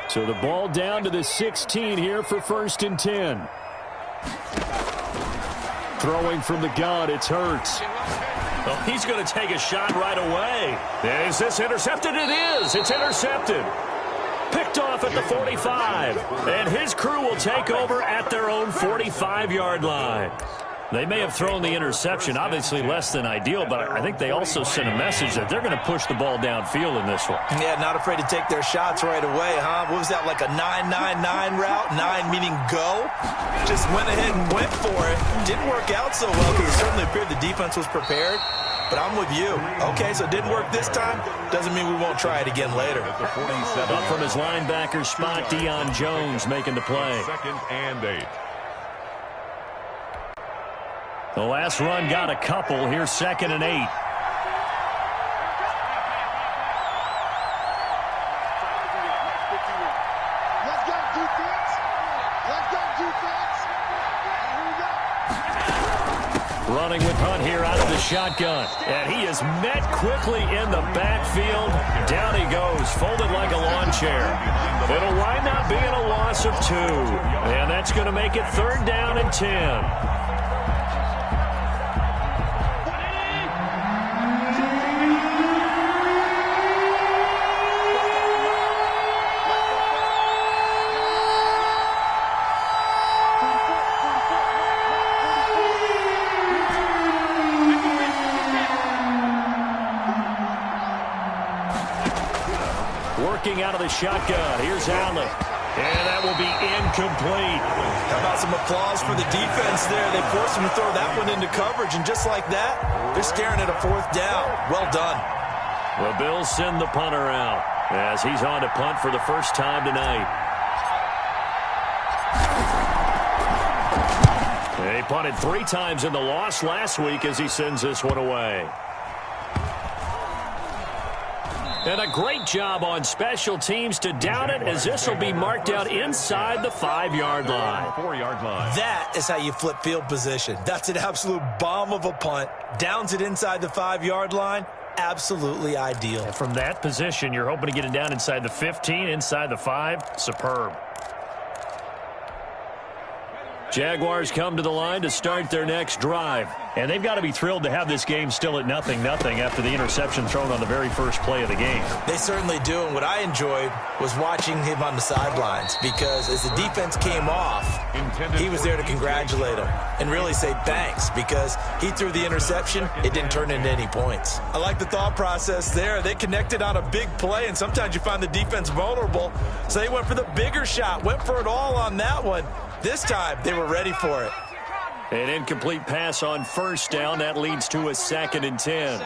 So the ball down to the 16 here for 1st and 10. Throwing from the gun, it's Hurts. Well, he's going to take a shot right away. Is this intercepted? It is. It's intercepted. Picked off at the 45. And his crew will take over at their own 45-yard line. They may have thrown the interception, obviously less than ideal, but I think they also sent a message that they're going to push the ball downfield in this one. Yeah, not afraid to take their shots right away, huh? What was that, like a 9-9-9 route? 9 meaning go? Just went ahead and went for it. Didn't work out so well because it certainly appeared the defense was prepared. But I'm with you. Okay, so it didn't work this time. Doesn't mean we won't try it again later. Up from his linebacker spot, Deion Jones making the play. 2nd and 8. The last run got a couple. Here's 2nd and 8. Let's go, defense. Let's go, defense. Running with Hunt here out of the shotgun. And he is met quickly in the backfield. Down he goes, folded like a lawn chair. It'll wind up being a loss of 2. And that's going to make it 3rd down and 10. Working out of the shotgun. Here's Allen. And that will be incomplete. How about some applause for the defense there? They forced him to throw that one into coverage, and just like that, they're staring at a 4th down. Well done. The Bills send the punter out as he's on to punt for the first time tonight. He punted 3 times in the loss last week as he sends this one away. And a great job on special teams to down it, as this will be marked out inside the 5-yard line. 4-yard line. That is how you flip field position. That's an absolute bomb of a punt. Downs it inside the 5-yard line. Absolutely ideal. And from that position, you're hoping to get it down inside the 15, inside the 5. Superb. Jaguars come to the line to start their next drive. And they've got to be thrilled to have this game still at 0-0 after the interception thrown on the very first play of the game. They certainly do. And what I enjoyed was watching him on the sidelines, because as the defense came off, he was there to congratulate them and really say thanks, because he threw the interception. It didn't turn into any points. I like the thought process there. They connected on a big play, and sometimes you find the defense vulnerable. So they went for the bigger shot, went for it all on that one. This time, they were ready for it. An incomplete pass on 1st down. That leads to a 2nd and 10.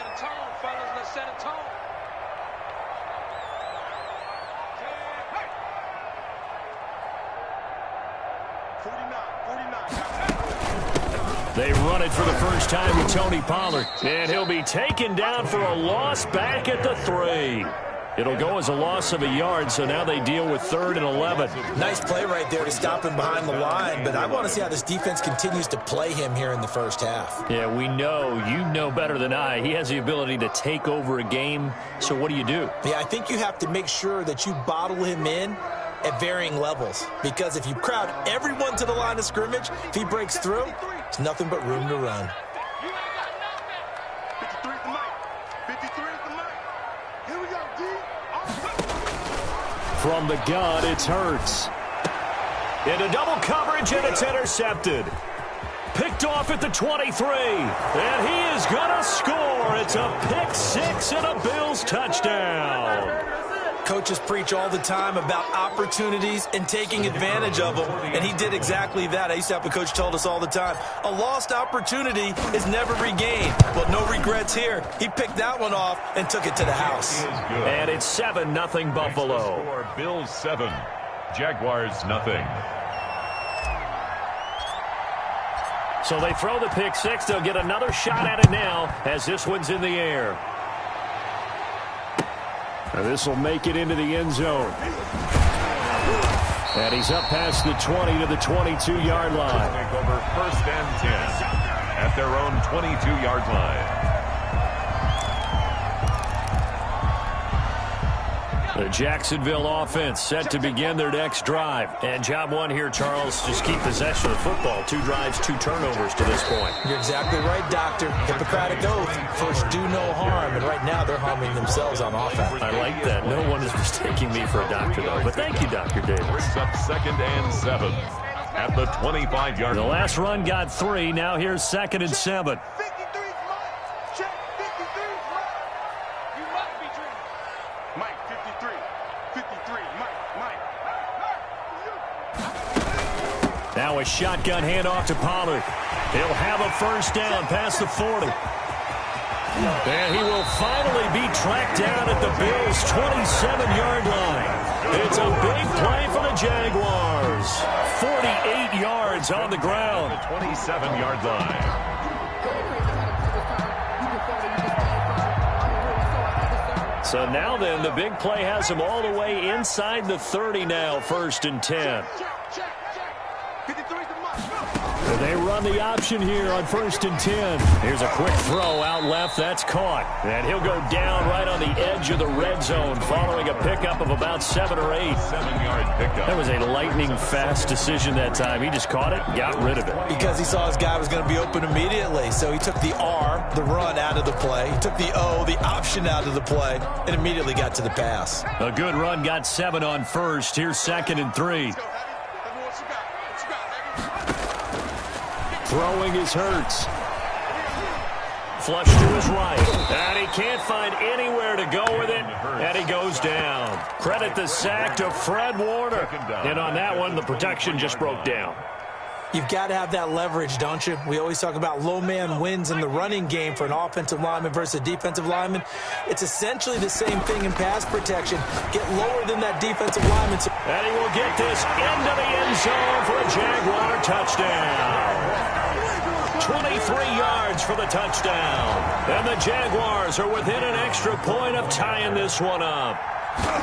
They run it for the first time with Tony Pollard. And he'll be taken down for a loss back at the 3. It'll go as a loss of a yard, so now they deal with 3rd and 11. Nice play right there to stop him behind the line, but I want to see how this defense continues to play him here in the first half. Yeah, we know. You know better than I. He has the ability to take over a game, so what do you do? Yeah, I think you have to make sure that you bottle him in at varying levels, because if you crowd everyone to the line of scrimmage, if he breaks through, there's nothing but room to run. From the gun, it's Hurts. Into double coverage, and it's intercepted. Picked off at the 23. And he is going to score. It's a pick 6 and a Bills touchdown. Coaches preach all the time about opportunities and taking advantage of them, and he did exactly that. I used to have a coach told us all the time, a lost opportunity is never regained. Well, no regrets here. He picked that one off and took it to the house. And it's 7-0 Buffalo. Bills 7, Jaguars nothing. So they throw the pick 6. They'll get another shot at it now as this one's in the air. And this will make it into the end zone. And he's up past the 20 to the 22-yard line. Take over 1st and 10 at their own 22-yard line. The Jacksonville offense set to begin their next drive. And job one here, Charles, just keep possession of football. 2 drives, 2 turnovers to this point. You're exactly right, Doctor. Hippocratic oath. First, do no harm. And right now, they're harming themselves on offense. I like that. No one is mistaking me for a doctor, though. But thank you, Dr. Davis. Brings up 2nd and 7 at the 25-yard line. The last run got 3. Now here's 2nd and 7. 53's mine. Check. 53's mine. You might be dreaming. Mike, 53. 53. Mike. Now a shotgun handoff to Pollard. He'll have a first down past the 40. And he will finally be tracked down at the Bills' 27-yard line. It's a big play for the Jaguars. 48 yards on the ground. The 27-yard line. So now then, the big play has him all the way inside the 30 now, 1st and 10. Check. 53's the mine. And they run the option here on 1st and 10. Here's a quick throw out left. That's caught. And he'll go down right on the edge of the red zone following a pickup of about 7 or 8. 7-yard pickup. That was a lightning-fast decision that time. He just caught it, got rid of it. Because he saw his guy was going to be open immediately. So he took the R, the run, out of the play. He took the O, the option, out of the play, and immediately got to the pass. A good run got 7 on 1st. Here's 2nd and 3. Throwing is Hurts. Flush to his right. And he can't find anywhere to go with it. And he goes down. Credit the sack to Fred Warner. And on that one, the protection just broke down. You've got to have that leverage, don't you? We always talk about low man wins in the running game for an offensive lineman versus a defensive lineman. It's essentially the same thing in pass protection. Get lower than that defensive lineman. And he will get this into the end zone for a Jaguar touchdown. 23 yards for the touchdown. And the Jaguars are within an extra point of tying this one up.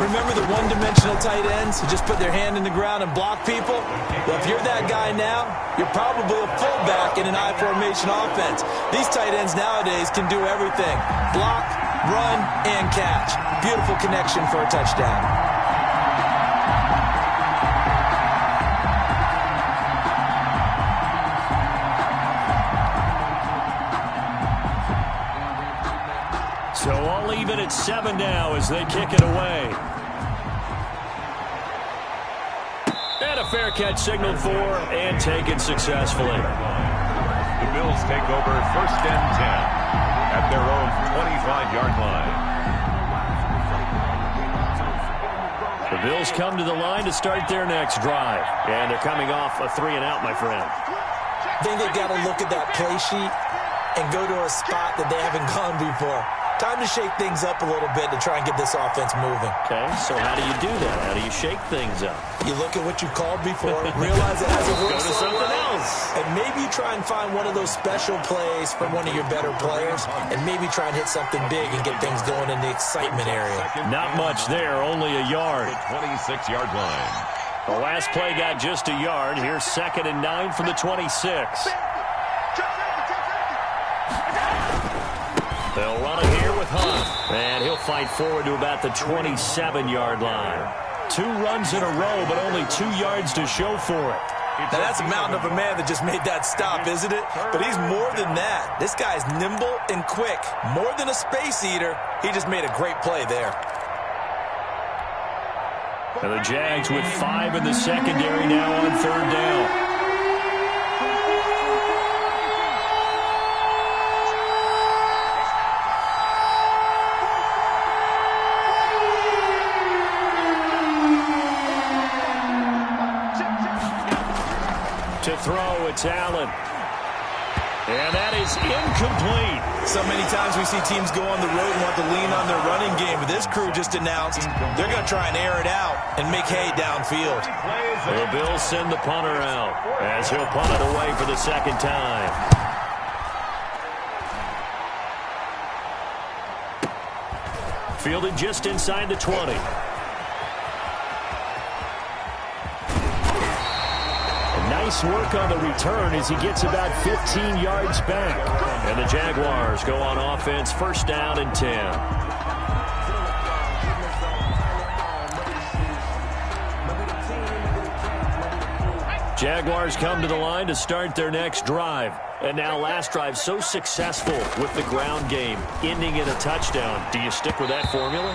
Remember the one-dimensional tight ends who just put their hand in the ground and block people? Well, if you're that guy now, you're probably a fullback in an I-formation offense. These tight ends nowadays can do everything. Block, run, and catch. Beautiful connection for a touchdown. So all even at 7 now as they kick it away. And a fair catch signaled for and taken successfully. The Bills take over 1st and 10 at their own 25-yard line. The Bills come to the line to start their next drive. And they're coming off a 3-and-out, my friend. I think they've got to look at that play sheet and go to a spot that they haven't gone before. Time to shake things up a little bit to try and get this offense moving. Okay, so how do you do that? How do you shake things up? You look at what you called before, realize it hasn't worked Go to something else. and maybe you try and find one of those special plays from one of your better players, and maybe try and hit something big and get things going in the excitement area. Not much there, only a yard. The 26-yard line. The last play got just a yard. Here's 2nd and 9 from the 26. They'll run it here with Hunt. And he'll fight forward to about the 27-yard line. 2 runs in a row, but only 2 yards to show for it. Now, that's a mountain of a man that just made that stop, isn't it? But he's more than that. This guy's nimble and quick. More than a space eater. He just made a great play there. And the Jags with 5 in the secondary now on 3rd down. To throw, it's Allen. And that is incomplete. So many times we see teams go on the road and want to lean on their running game. But this crew just announced they're going to try and air it out and make hay downfield. The Bills send the punter out as he'll punt it away for the 2nd time. Fielded just inside the 20. Nice work on the return as he gets about 15 yards back. And the Jaguars go on offense, first down and 10. Jaguars come to the line to start their next drive. And now last drive so successful with the ground game, ending in a touchdown. Do you stick with that formula?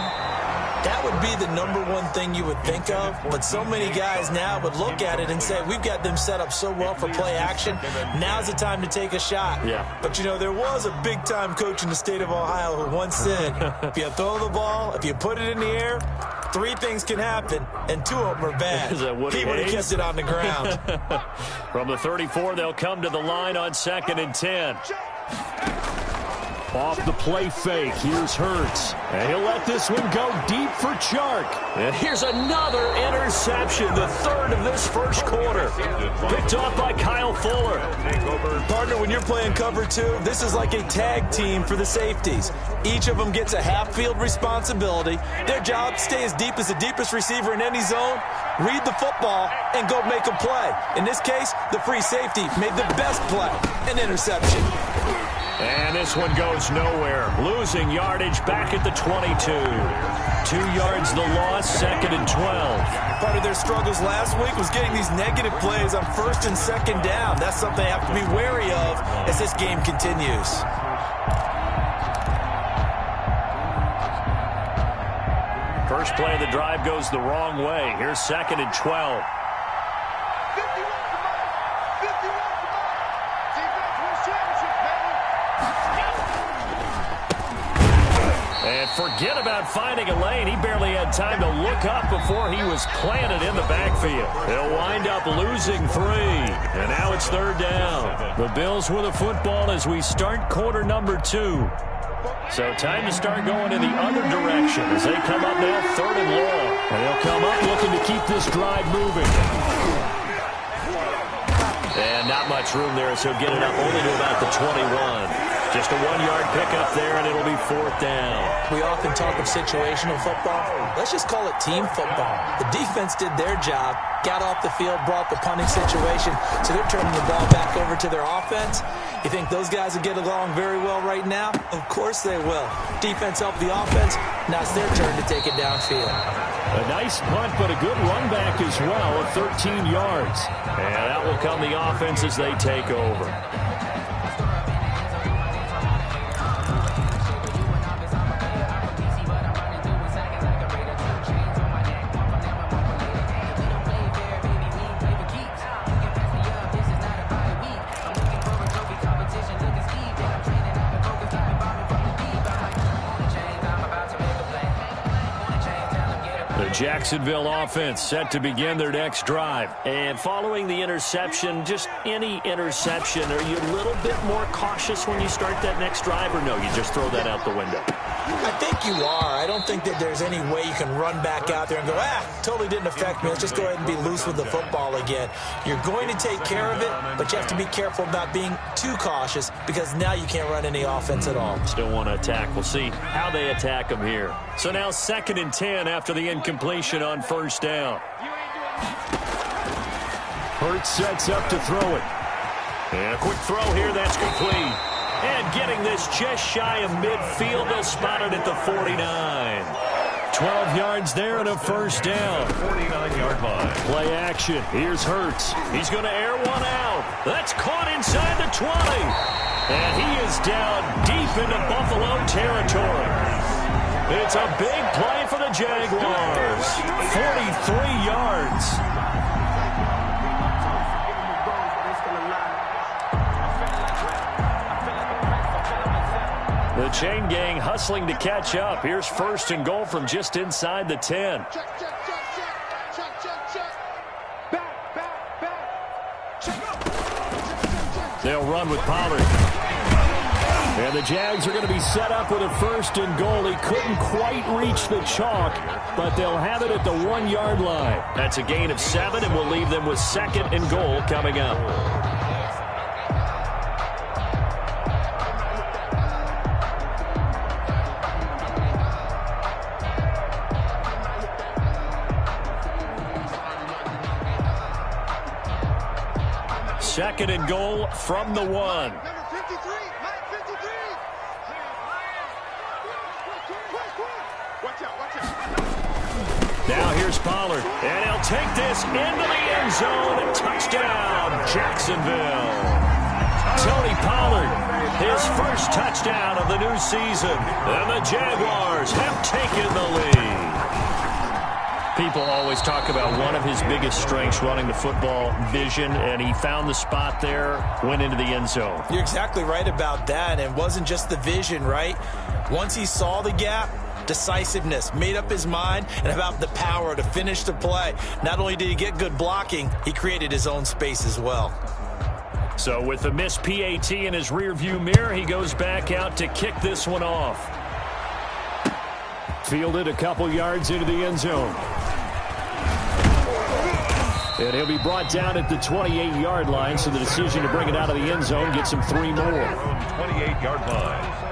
That would be the number one thing you would think of, but so many guys now would look at it and say, we've got them set up so well for play action, now's the time to take a shot. Yeah. But, you know, there was a big-time coach in the state of Ohio who once said, if you throw the ball, if you put it in the air, 3 things can happen, and 2 of them are bad. Is that Woody he would have kept it on the ground. From the 34, they'll come to the line on 2nd and 10. Off the play fake, here's Hurts. And he'll let this one go deep for Chark. And here's another interception, the 3rd of this first quarter. Picked off by Kyle Fuller. Partner, when you're playing cover 2, this is like a tag team for the safeties. Each of them gets a half-field responsibility. Their job, stay as deep as the deepest receiver in any zone, read the football, and go make a play. In this case, the free safety made the best play, an interception. And this one goes nowhere. Losing yardage back at the 22. 2 yards the loss, 2nd and 12. Part of their struggles last week was getting these negative plays on 1st and 2nd down. That's something they have to be wary of as this game continues. First play of the drive goes the wrong way. Here's 2nd and 12. And forget about finding a lane. He barely had time to look up before he was planted in the backfield. They'll wind up losing 3. And now it's 3rd down. The Bills with the football as we start quarter number 2. So time to start going in the other direction as they come up now 3rd and long. And they'll come up looking to keep this drive moving. And not much room there, so get it up only to about the 21. Just a 1-yard pickup there, and it'll be 4th down. We often talk of situational football. Let's just call it team football. The defense did their job, got off the field, brought the punting situation, so they're turning the ball back over to their offense. You think those guys will get along very well right now? Of course they will. Defense helped the offense. Now it's their turn to take it downfield. A nice punt, but a good run back as well of 13 yards. And that will come the offense as they take over. Jacksonville offense set to begin their next drive. And following the interception, just any interception, are you a little bit more cautious when you start that next drive, or no, you just throw that out the window? I think you are. I don't think that there's any way you can run back out there and go, totally didn't affect me. Let's just go ahead and be loose with the football again. You're going to take care of it, but you have to be careful about being too cautious because now you can't run any offense at all. Still want to attack. We'll see how they attack them here. So now 2nd and 10 after the incompletion on 1st down. Hurts sets up to throw it. And a quick throw here, that's complete. And getting this just shy of midfield, they'll spot it at the 49. 12 yards there and a 1st down. 49-yard line. Play action. Here's Hurts. He's going to air one out. That's caught inside the 20. And he is down deep into Buffalo territory. It's a big play for the Jaguars. 43 yards. The chain gang hustling to catch up. Here's 1st and goal from just inside the 10. They'll run with Pollard. And the Jags are going to be set up with a 1st and goal. He couldn't quite reach the chalk, but they'll have it at the 1-yard line. That's a gain of 7, and we'll leave them with 2nd and goal coming up. second and goal from the 1. Number 53, Mike 53. Watch out. Now here's Pollard, and he'll take this into the end zone. Touchdown, Jacksonville. Tony Pollard, his first touchdown of the new season, and the Jaguars have taken the lead. People always talk about one of his biggest strengths running the football, vision, and he found the spot there, went into the end zone. You're exactly right about that, and it wasn't just the vision, right? Once he saw the gap, decisiveness, made up his mind, and about the power to finish the play. Not only did he get good blocking, he created his own space as well. So with the missed PAT in his rearview mirror, he goes back out to kick this one off. Fielded a couple yards into the end zone. And he'll be brought down at the 28-yard line, so the decision to bring it out of the end zone gets him 3 more. 28-yard line.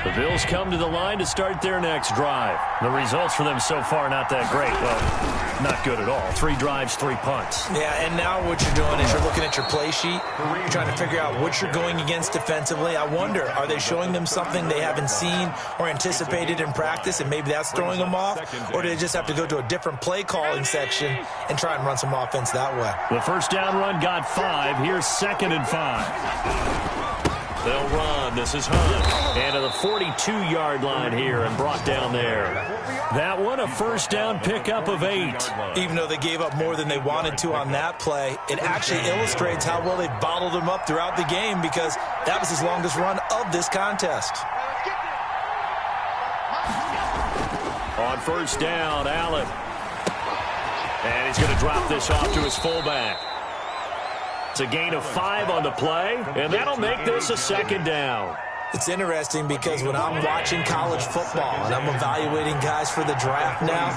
The Bills come to the line to start their next drive. The results for them so far not that great. Well, not good at all. 3 drives, 3 punts. Yeah, and now what you're doing is you're looking at your play sheet. You're trying to figure out what you're going against defensively. I wonder, are they showing them something they haven't seen or anticipated in practice, and maybe that's throwing them off? Or do they just have to go to a different play calling section and try and run some offense that way? The first down run got 5. Here's 2nd and 5. They'll run. This is Hunt. And to the 42-yard line here and brought down there. That one, a first down pickup of 8. Even though they gave up more than they wanted to on that play, it actually illustrates how well they bottled them up throughout the game, because that was his longest run of this contest. On first down, Allen. And he's going to drop this off to his fullback. It's a gain of 5 on the play, and that'll make this a 2nd down. It's interesting because when I'm watching college football and I'm evaluating guys for the draft now,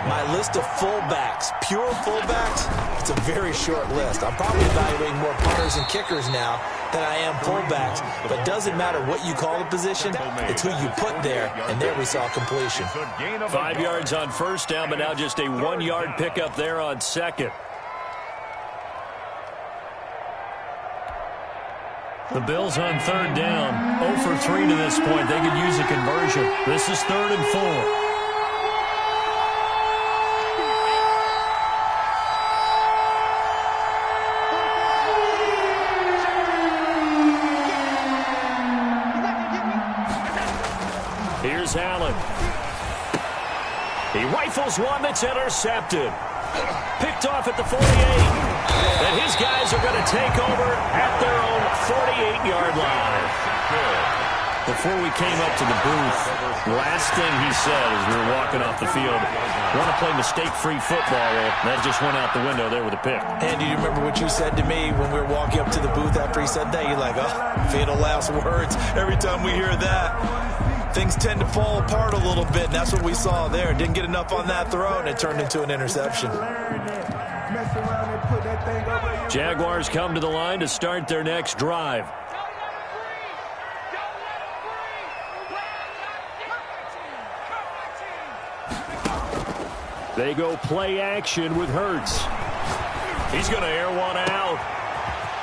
my list of fullbacks, pure fullbacks, it's a very short list. I'm probably evaluating more punters and kickers now than I am fullbacks, but it doesn't matter what you call the position, it's who you put there, and there we saw completion. 5 yards on first down, but now just a 1-yard pickup there on 2nd. The Bills on 3rd down, 0 for 3 to this point. They could use a conversion. This is 3rd and 4. Here's Allen. He rifles one that's intercepted. Picked off at the 48. And his guys are going to take over at their own 48-yard line. Before we came up to the booth, last thing he said as we were walking off the field, want to play mistake-free football. Well, that just went out the window there with a pick. And do you remember what you said to me when we were walking up to the booth after he said that? You're like, oh, fatal last words. Every time we hear that, things tend to fall apart a little bit, and that's what we saw there. Didn't get enough on that throw, and it turned into an interception. Jaguars come to the line to start their next drive. They go play action with Hurts. He's going to air one out.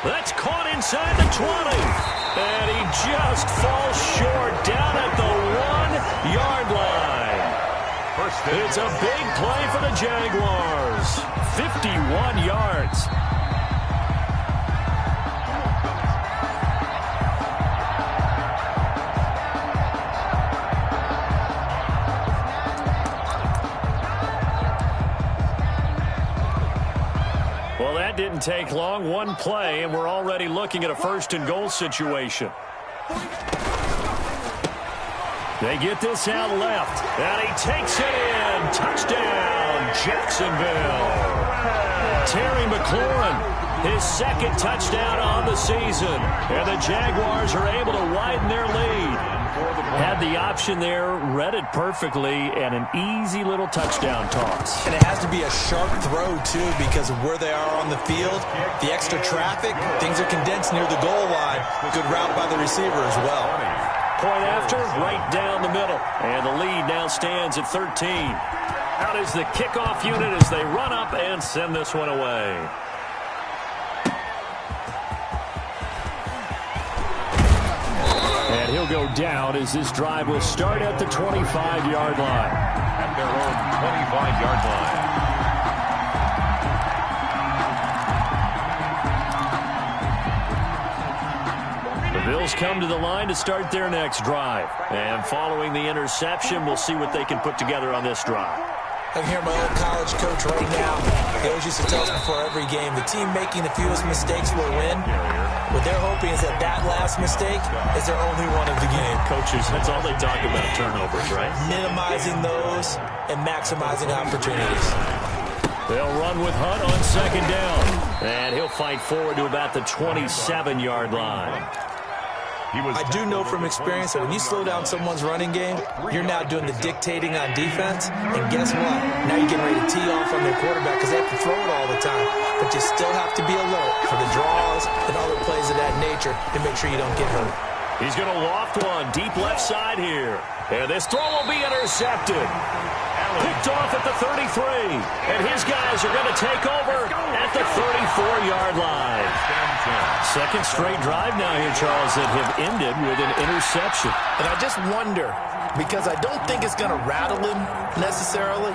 That's caught inside the 20. And he just falls short down at the 1-yard line. It's a big play for the Jaguars. 51 yards. Well, that didn't take long. One play, and we're already looking at a 1st and goal situation. They get this out left, and he takes it in. Touchdown, Jacksonville. Terry McLaurin, his 2nd touchdown on the season. And the Jaguars are able to widen their lead. Had the option there, read it perfectly, and an easy little touchdown toss. And it has to be a sharp throw, too, because of where they are on the field. The extra traffic, things are condensed near the goal line. Good route by the receiver as well. point after, right down the middle. And the lead now stands at 13. Out is the kickoff unit as they run up and send this one away. And he'll go down as this drive will start at the 25-yard line. At their own 25-yard line. The Bills come to the line to start their next drive. And following the interception, we'll see what they can put together on this drive. I can hear my old college coach right now. He always used to tell us before every game, the team making the fewest mistakes will win. What they're hoping is that that last mistake is their only one of the game. Coaches, that's all they talk about, turnovers, right? Minimizing those and maximizing opportunities. They'll run with Hunt on second down. And he'll fight forward to about the 27-yard line. I do know from experience that when you slow down someone's running game, you're now doing the dictating on defense. And guess what? Now you're getting ready to tee off on their quarterback because they have to throw it all the time. But you still have to be alert for the draws and other plays of that nature to make sure you don't get hurt. He's going to loft one deep left side here. And this throw will be intercepted. Picked off at the 33. And his guys are going to take over at the 34-yard line. Second straight drive now here, Charles, that have ended with an interception. And I just wonder, because I don't think it's going to rattle him necessarily,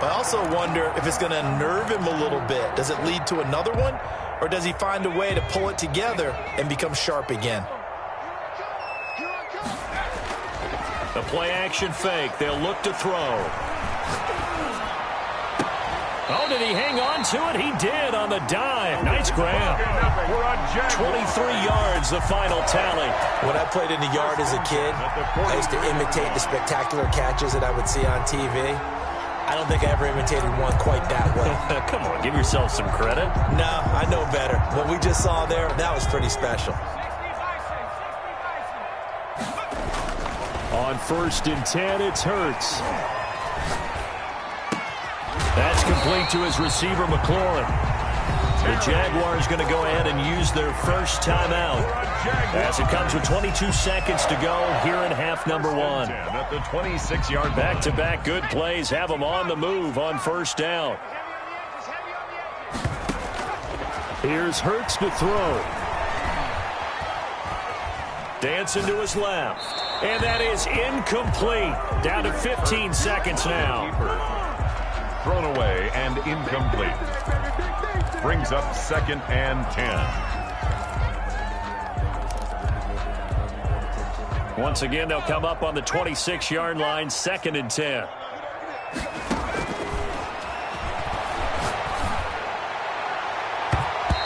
but I also wonder if it's going to unnerve him a little bit. Does it lead to another one? Or does he find a way to pull it together and become sharp again? The play-action fake. They'll look to throw. Oh, did he hang on to it? He did on the dive. Nice grab. 23 yards, the final tally. When I played in the yard as a kid, I used to imitate the spectacular catches that I would see on TV. I don't think I ever imitated one quite that well. Come on, give yourself some credit. No, I know better. What we just saw there, that was pretty special. On 1st and 10, it's Hurts. That's complete to his receiver, McLaurin. The Jaguars going to go ahead and use their first timeout as it comes with 22 seconds to go here in half number one. At the 26-yard line. Back-to-back good plays have them on the move on first down. Here's Hurts to throw. Dancing to his left. And that is incomplete. Down to 15 seconds now. Thrown away and incomplete. Brings up 2nd and 10. Once again, they'll come up on the 26-yard line, 2nd and 10.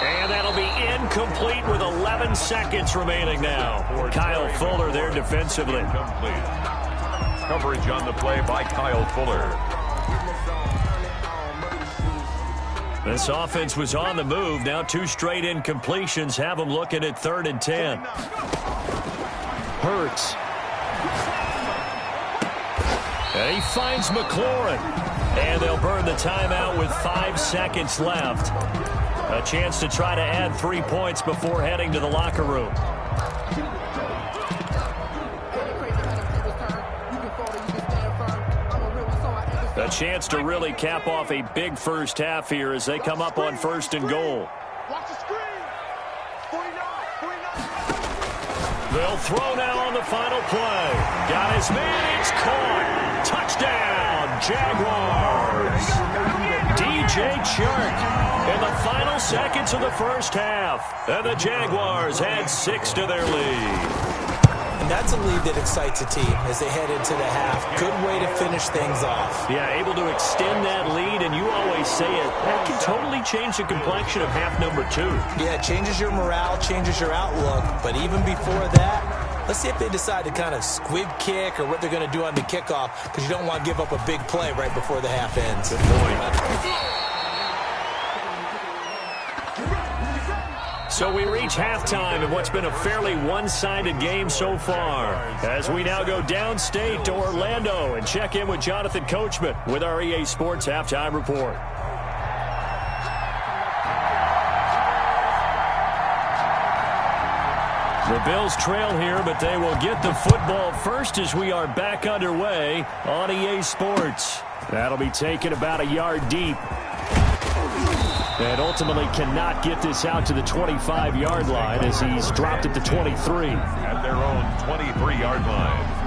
And that'll be incomplete with 11 seconds remaining now. Kyle Fuller there defensively. Incomplete. Coverage on the play by Kyle Fuller. This offense was on the move. Now 2 straight incompletions have them looking at 3rd and 10. Hurts. And he finds McLaurin. And they'll burn the timeout with 5 seconds left. A chance to try to add 3 points before heading to the locker room. A chance to really cap off a big first half here as they come up on 1st and goal. They'll throw now on the final play. Got his man. It's caught. Touchdown, Jaguars. DJ Chark in the final seconds of the first half. And the Jaguars add 6 to their lead. And that's a lead that excites a team as they head into the half. Good way to finish things off. Yeah, able to extend that lead, and you always say it, that can totally change the complexion of half number 2. Yeah, it changes your morale, changes your outlook. But even before that, let's see if they decide to kind of squib kick or what they're going to do on the kickoff, because you don't want to give up a big play right before the half ends. Good point. So we reach halftime in what's been a fairly one-sided game so far, as we now go downstate to Orlando and check in with Jonathan Coachman with our EA Sports Halftime Report. The Bills trail here, but they will get the football first as we are back underway on EA Sports. That'll be taken about a yard deep. And ultimately cannot get this out to the 25-yard line as he's dropped at the 23. At their own 23-yard line.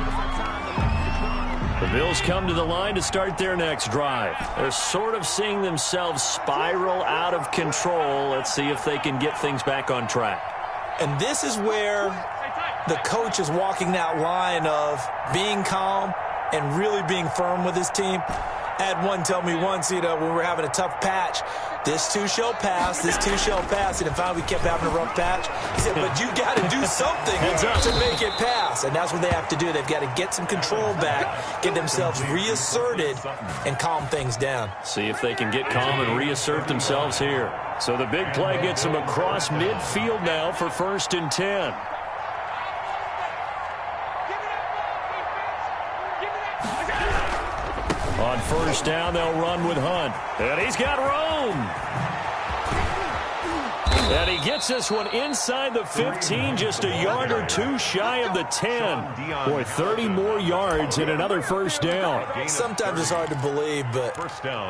The Bills come to the line to start their next drive. They're sort of seeing themselves spiral out of control. Let's see if they can get things back on track. And this is where the coach is walking that line of being calm and really being firm with his team. I had one tell me once, when we were having a tough patch, this too shall pass, this too shall pass. And finally we kept having a rough patch. He said, but you got to do something to make it pass. And that's what they have to do. They've got to get some control back, get themselves reasserted, and calm things down. See if they can get calm and reassert themselves here. So the big play gets them across midfield now for 1st and 10. On 1st down, they'll run with Hunt. And he's got room. And he gets this one inside the 15, just a yard or two shy of the 10. Boy, 30 more yards and another 1st down. Sometimes it's hard to believe, but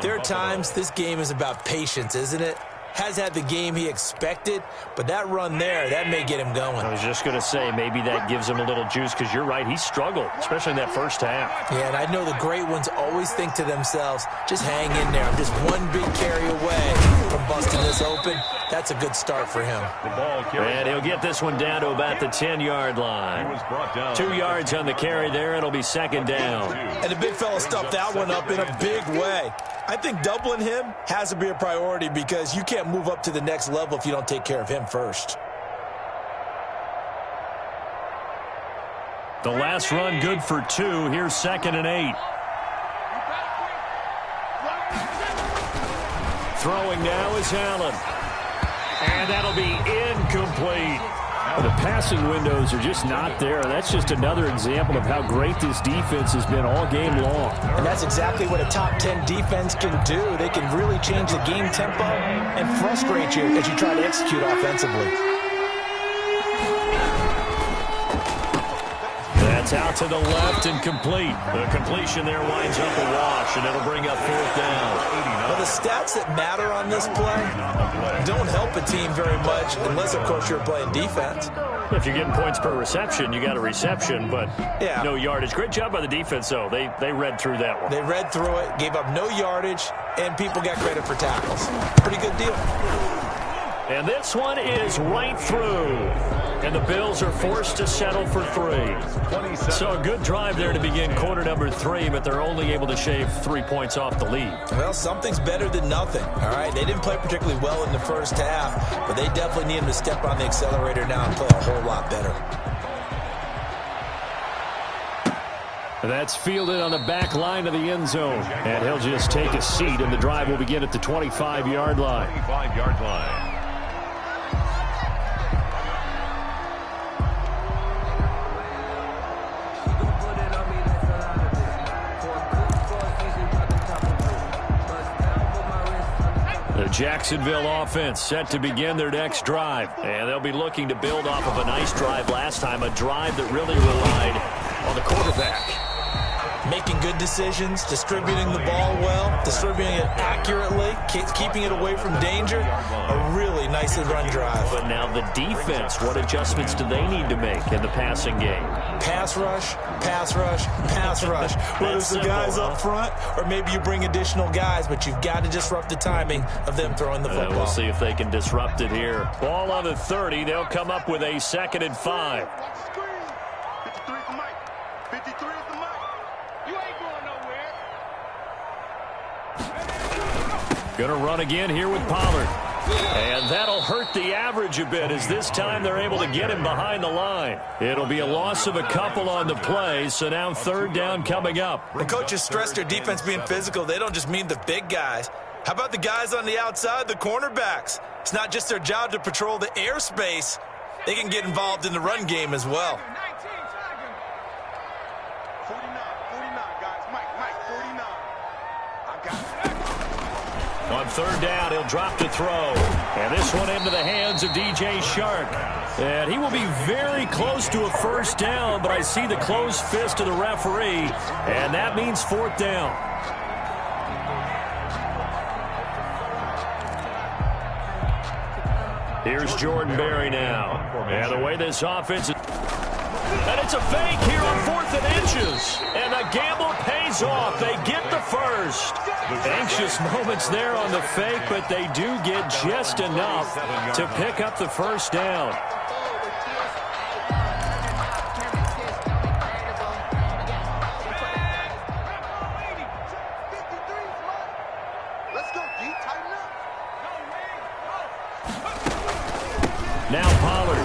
there are times this game is about patience, isn't it? Has had the game he expected, but that run there, that may get him going. I was just going to say, maybe that gives him a little juice, because you're right, he struggled, especially in that 1st half. Yeah, and I know the great ones always think to themselves, just hang in there. I'm just one big carry away from busting this open. That's a good start for him. And he'll get this one down to about the 10-yard line. 2 yards on the carry there. It'll be 2nd down. And the big fella stuffed that one up in a big way. I think doubling him has to be a priority because you can't move up to the next level if you don't take care of him first. The last run good for 2. Here's 2nd and 8. Throwing now is Allen. And that'll be incomplete. The passing windows are just not there. That's just another example of how great this defense has been all game long. And that's exactly what a top 10 defense can do. They can really change the game tempo and frustrate you as you try to execute offensively. That's out to the left and complete. The completion there winds up a wash, and it'll bring up 4th down. Well, the stats that matter on this play don't help a team very much unless, of course, you're playing defense. If you're getting points per reception, you got a reception, but no yardage. Great job by the defense, though. They read through that one. They read through it, gave up no yardage, and people got credit for tackles. Pretty good deal. And this one is right through. And the Bills are forced to settle for 3. So a good drive there to begin quarter number 3, but they're only able to shave 3 points off the lead. Well, something's better than nothing, all right? They didn't play particularly well in the 1st half, but they definitely need him to step on the accelerator now and play a whole lot better. That's fielded on the back line of the end zone. And he'll just take a seat, and the drive will begin at the 25-yard line. 25-yard line. The Jacksonville offense set to begin their next drive. And they'll be looking to build off of a nice drive last time, a drive that really relied on the quarterback. Making good decisions, distributing the ball well, distributing it accurately, keeping it away from danger. A really nicely run drive. But now the defense, what adjustments do they need to make in the passing game? Pass rush, pass rush, pass rush. Whether it's the guys up front or maybe you bring additional guys, but you've got to disrupt the timing of them throwing the football. We'll see if they can disrupt it here. Ball on the 30. They'll come up with a 2nd and 5. 53 is the mic. 53 is the mic. You ain't going nowhere. Going to run again here with Pollard. And that'll hurt the average a bit as this time they're able to get him behind the line. It'll be a loss of a couple on the play, so now 3rd down coming up. When coaches stress their defense being physical, they don't just mean the big guys. How about the guys on the outside, the cornerbacks? It's not just their job to patrol the airspace. They can get involved in the run game as well. 49, guys. Mike, 49. I got it. On third down, he'll drop to throw. And this one into the hands of DJ Shark. And he will be very close to a first down, but I see the closed fist of the referee, and that means fourth down. Here's Jordan Berry now. And the way this offense is... And it's a fake here on 4th and inches. And the gamble pays off. They get the first. Anxious moments there on the fake, but they do get just enough to pick up the first down. Now Pollard.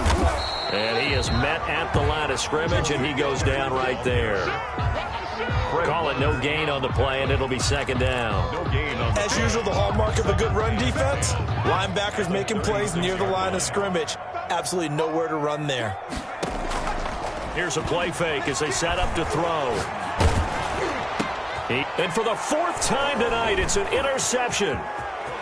And he is met at the line of scrimmage, and he goes down right there. Call it no gain on the play, and it'll be second down. As usual, the hallmark of a good run defense, linebackers making plays near the line of scrimmage. Absolutely nowhere to run there. Here's a play fake as they set up to throw. And for the 4th time tonight, it's an interception.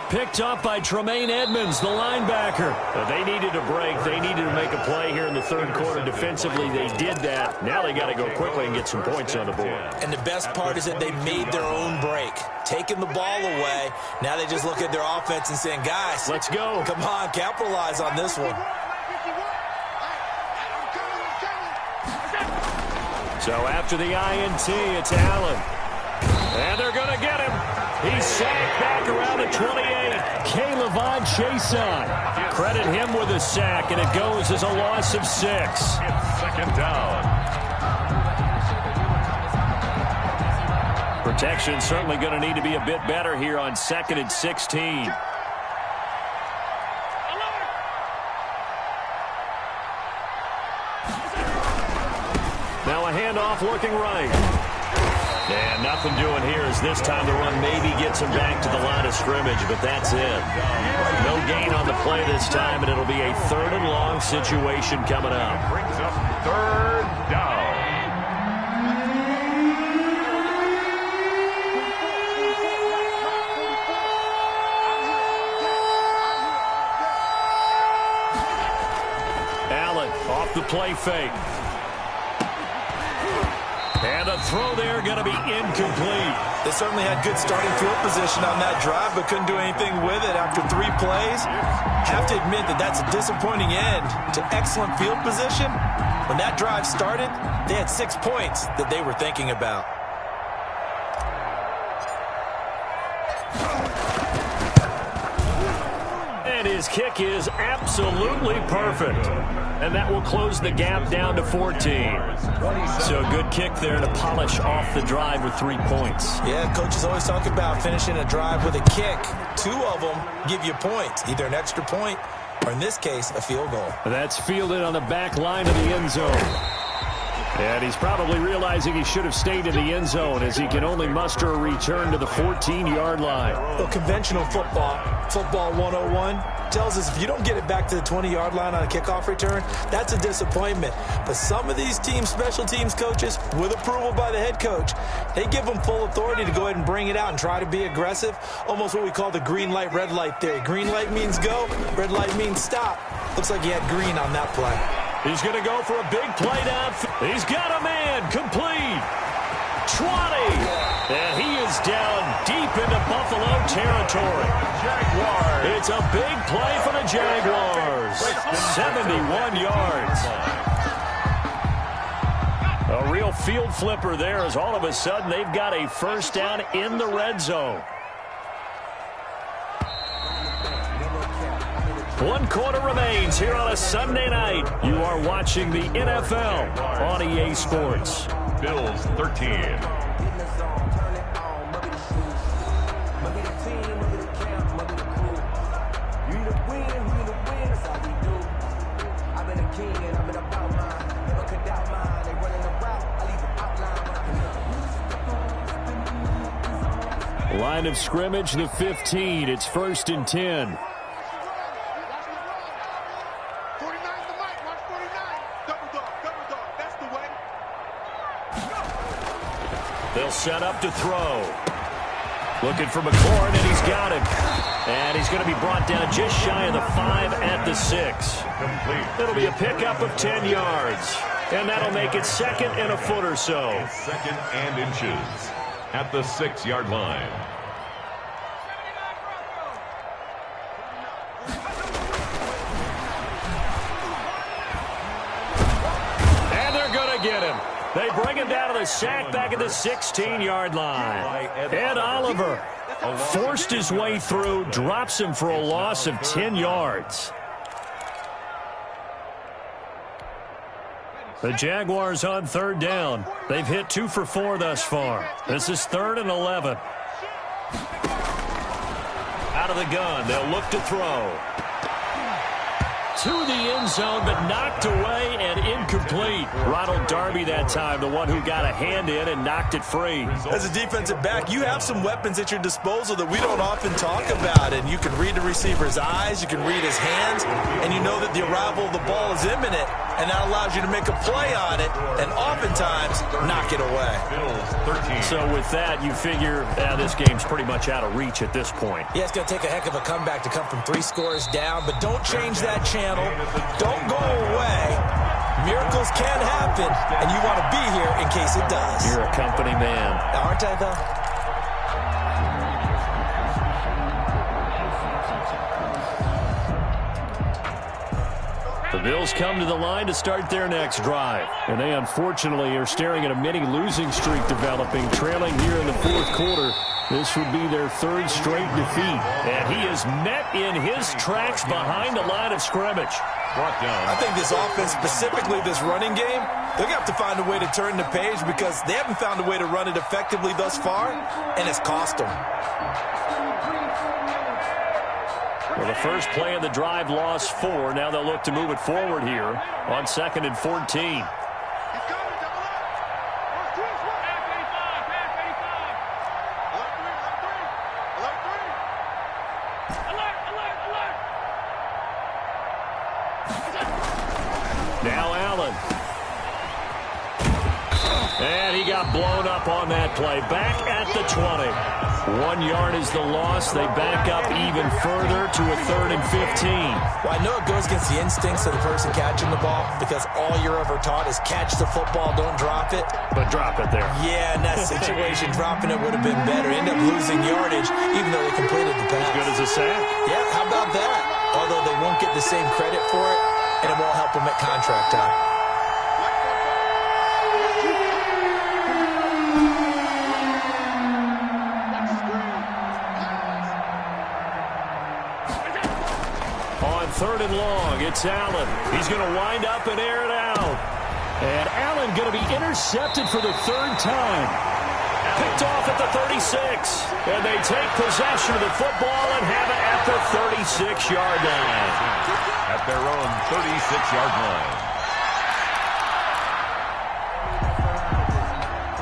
Picked up by Tremaine Edmonds, the linebacker. They needed a break. They needed to make a play here in the third quarter. Defensively, they did that. Now they got to go quickly and get some points on the board. And the best part is that they made their own break. Taking the ball away. Now they just look at their offense and saying, guys, let's go. Come on, capitalize on this one. So after the INT, it's Allen. And they're going to get him. He's sacked back around the 28. K'Lavon Chason. Credit him with a sack, and it goes as a loss of 6. It's second down. Protection certainly going to need to be a bit better here on 2nd and 16. Now a handoff looking right. And nothing doing here as this time the run maybe gets him back to the line of scrimmage, but that's it. No gain on the play this time, and it'll be a 3rd and long situation coming up. Brings up 3rd down. Allen off the play fake. And a throw there going to be incomplete. They certainly had good starting field position on that drive, but couldn't do anything with it after 3 plays. Have to admit that that's a disappointing end to excellent field position. When that drive started, they had 6 points that they were thinking about. And his kick is absolutely perfect. And that will close the gap down to 14. So a good kick there to polish off the drive with 3 points. Yeah, coaches always talk about finishing a drive with a kick. 2 of them give you points, either an extra point or, in this case, a field goal. That's fielded on the back line of the end zone. And he's probably realizing he should have stayed in the end zone as he can only muster a return to the 14-yard line. Well, conventional football 101, tells us if you don't get it back to the 20-yard line on a kickoff return, that's a disappointment. But some of these teams, special teams coaches, with approval by the head coach, they give them full authority to go ahead and bring it out and try to be aggressive, almost what we call the green light, red light theory. Green light means go, red light means stop. Looks like he had green on that play. He's going to go for a big play down. He's got a man, complete. 20. And he is down deep into Buffalo territory. Jaguars. It's a big play for the Jaguars. 71 yards. A real field flipper there as all of a sudden they've got a first down in the red zone. 1 quarter remains here on a Sunday night. You are watching the NFL on EA Sports. Bills 13. Line of scrimmage, the 15. It's 1st and 10. They'll set up to throw. Looking for McLaurin, and he's got him. And he's going to be brought down just shy of the 5 at the 6. It'll be a pickup of 10 yards. And that'll make it 2nd and a foot or so. 2nd and inches at the 6-yard line. And they're going to get him. They bring him down to the sack back at the 16-yard line. Ed Oliver forced his way through, drops him for a loss of 10 yards. The Jaguars on 3rd down. They've hit 2 for 4 thus far. This is 3rd and 11. Out of the gun, they'll look to throw. To the end zone, but knocked away and incomplete. Ronald Darby that time, the one who got a hand in and knocked it free. As a defensive back, you have some weapons at your disposal that we don't often talk about. And you can read the receiver's eyes, you can read his hands, and you know that the arrival of the ball is imminent. And that allows you to make a play on it and oftentimes knock it away. So with that, you figure this game's pretty much out of reach at this point. Yeah, it's going to take a heck of a comeback to come from 3 scores down, but don't change that channel. Don't go away. Miracles can happen, and you want to be here in case it does. You're a company man. Aren't I, though? The Bills come to the line to start their next drive. And they unfortunately are staring at a mini losing streak developing, trailing here in the 4th quarter. This would be their 3rd straight defeat. And he is met in his tracks behind the line of scrimmage. I think this offense, specifically this running game, they're going to have to find a way to turn the page because they haven't found a way to run it effectively thus far, and it's cost them. Well, the first play of the drive lost 4. Now they'll look to move it forward here on 2nd and 14. Now Allen. And he got blown up on that play. Back at the 20. 1 yard is the loss. They back up even further to a 3rd and 15. Well, I know it goes against the instincts of the person catching the ball because all you're ever taught is catch the football, don't drop it. But drop it there. Yeah, in that situation, dropping it would have been better. End up losing yardage even though they completed the pass. As good as a sack. Yeah, how about that? Although they won't get the same credit for it, and it won't help them at contract time. On 3rd and long, it's Allen. He's going to wind up and air it out. And Allen going to be intercepted for the 3rd time. Picked off at the 36. And they take possession of the football and have it at the 36-yard line. At their own 36-yard line.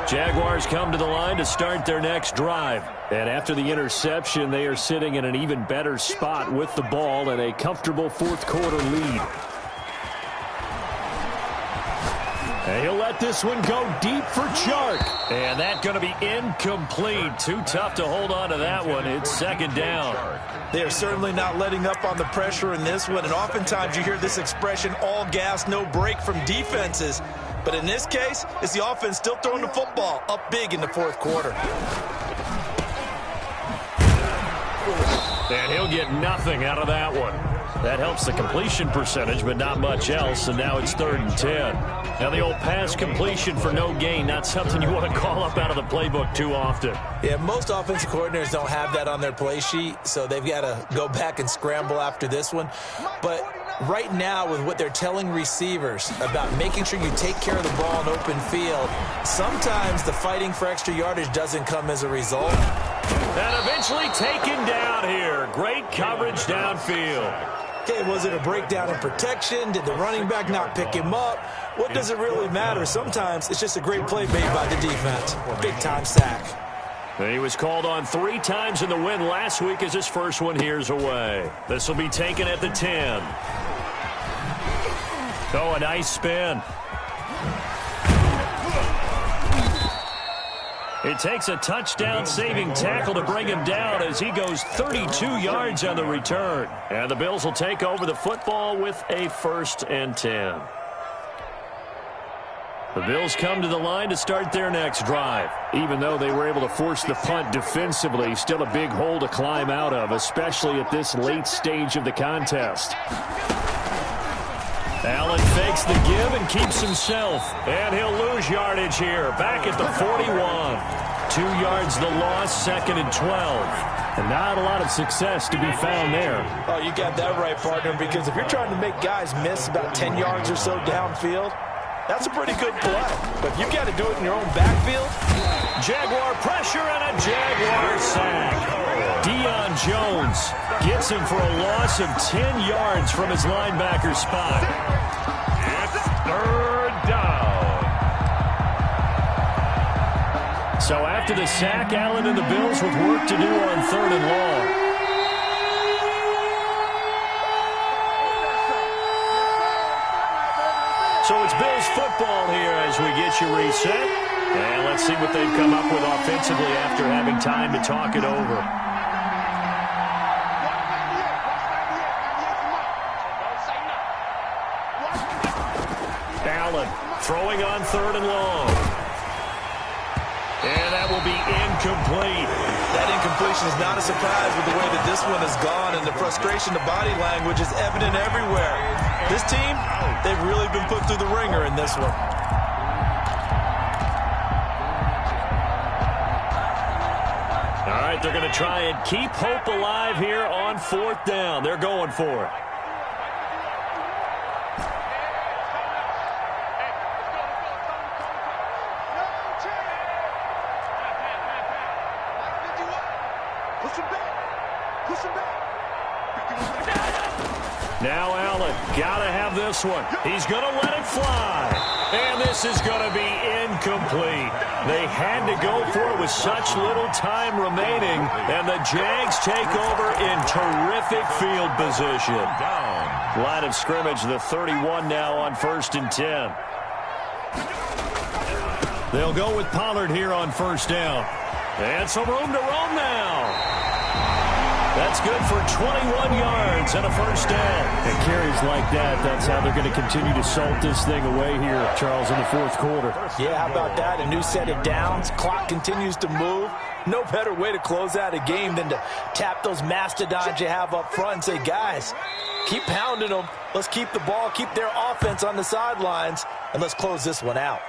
Jaguars come to the line to start their next drive. And after the interception, they are sitting in an even better spot with the ball and a comfortable 4th quarter lead. And he'll let this one go deep for Chark. And that's going to be incomplete. Too tough to hold on to that one. It's 2nd down. They are certainly not letting up on the pressure in this one. And oftentimes you hear this expression, all gas, no break from defenses. But in this case, it's the offense still throwing the football up big in the 4th quarter. And he'll get nothing out of that one. That helps the completion percentage, but not much else. And now it's 3rd and 10. Now the old pass completion for no gain, not something you want to call up out of the playbook too often. Yeah, most offensive coordinators don't have that on their play sheet, so they've got to go back and scramble after this one. But right now, with what they're telling receivers about making sure you take care of the ball in open field, sometimes the fighting for extra yardage doesn't come as a result. And eventually taken down here. Great coverage downfield. Okay, was it a breakdown in protection? Did the running back not pick him up? What does it really matter? Sometimes it's just a great play made by the defense. Big-time sack. He was called on 3 times in the win last week as his first one here's away. This will be taken at the 10. Oh, a nice spin. It takes a touchdown-saving tackle to bring him down as he goes 32 yards on the return. And the Bills will take over the football with a 1st and 10. The Bills come to the line to start their next drive. Even though they were able to force the punt defensively, still a big hole to climb out of, especially at this late stage of the contest. Allen fakes the give and keeps himself. And he'll lose yardage here, back at the 41. 2 yards the loss, 2nd and 12. And not a lot of success to be found there. Oh, you got that right, partner, because if you're trying to make guys miss about 10 yards or so downfield, that's a pretty good play. But if you got to do it in your own backfield. Jaguar pressure and a Jaguar sack. Deion Jones gets him for a loss of 10 yards from his linebacker spot. It's 3rd down. So after the sack, Allen and the Bills with work to do on 3rd and long. So it's Bills football here as we get you reset. And let's see what they've come up with offensively after having time to talk it over. Allen throwing on 3rd and long. And that will be incomplete. That incompletion is not a surprise with the way that this one has gone, and the frustration, the body language is evident everywhere. This team, they've really been put through the ringer in this one. All right, they're going to try and keep hope alive here on 4th down. They're going for it. Now Allen, gotta have this one. He's gonna let it fly. And this is gonna be incomplete. They had to go for it with such little time remaining, and the Jags take over in terrific field position. Line of scrimmage, the 31 now on 1st and 10. They'll go with Pollard here on 1st down. And some room to roam now. That's good for 21 yards and a 1st down. And carries like that, that's how they're going to continue to salt this thing away here, Charles, in the 4th quarter. Yeah, how about that? A new set of downs. Clock continues to move. No better way to close out a game than to tap those mastodons you have up front and say, guys, keep pounding them. Let's keep the ball, keep their offense on the sidelines, and let's close this one out.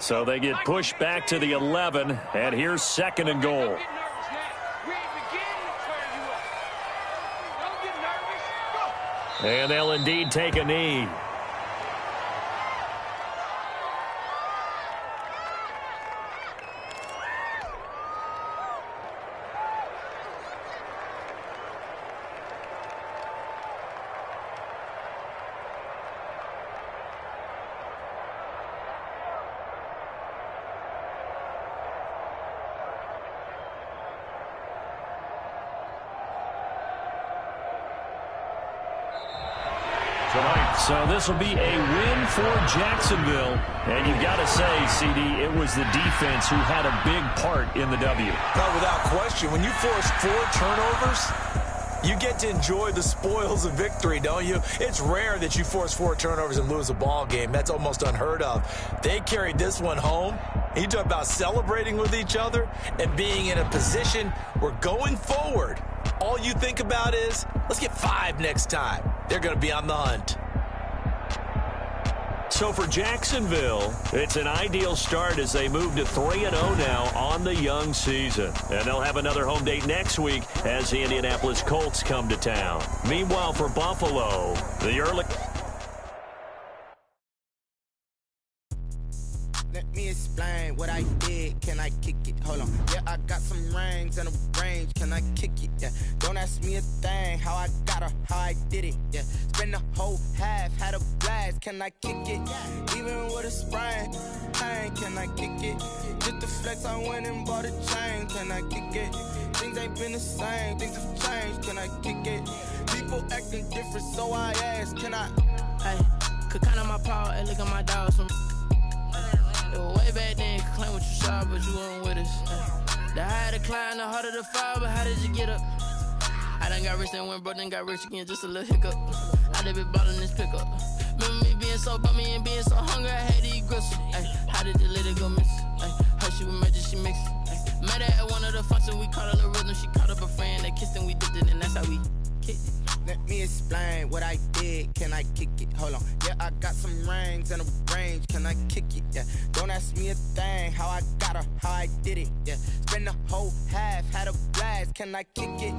So they get pushed back to the 11, and here's 2nd and goal. And they'll indeed take a knee. So this will be a win for Jacksonville. And you've got to say, CD, it was the defense who had a big part in the W. No, without question. When you force 4 turnovers, you get to enjoy the spoils of victory, don't you? It's rare that you force 4 turnovers and lose a ball game. That's almost unheard of. They carried this one home. You talk about celebrating with each other and being in a position where going forward, all you think about is, let's get 5 next time. They're going to be on the hunt. So for Jacksonville, it's an ideal start as they move to 3-0 now on the young season. And they'll have another home date next week as the Indianapolis Colts come to town. Meanwhile, for Buffalo, the early... Let me explain what I did. Can I kick it? Hold on. Yeah, I got some rings and a range. Can I kick it? Yeah. Don't ask me a thing. How I got her, how I did it. Yeah. Spend the whole half, had a blast. Can I kick it? Even with a sprain, pain. Can I kick it? Just the flex, I went and bought a chain. Can I kick it? Things ain't been the same. Things have changed, can I kick it? People acting different, so I ask, can I? Hey, could count on my power, hey, look at my dogs. It was way back then, could claim what you saw, but you weren't with us. The higher the climb, the harder the fall, but how did you get up? I done got rich, then went broke, then got rich again, just a little hiccup. I done been ballin' this pickup. Remember me being so bummy and being so hungry, I had to eat gristle. Ay, how did the lady go miss? Ay, her she was magic, she mixed. Met her at one of the functions, we caught a little rhythm. She caught up a friend, they kissed and we dipped it, and that's how we kicked it. Let me explain what I did, can I kick it? Hold on, yeah, I got some rings and a range, can I kick it? Yeah, don't ask me a thing, how I got her, how I did it? Yeah, spend the whole half, had a blast, can I kick it?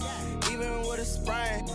Even with a sprain,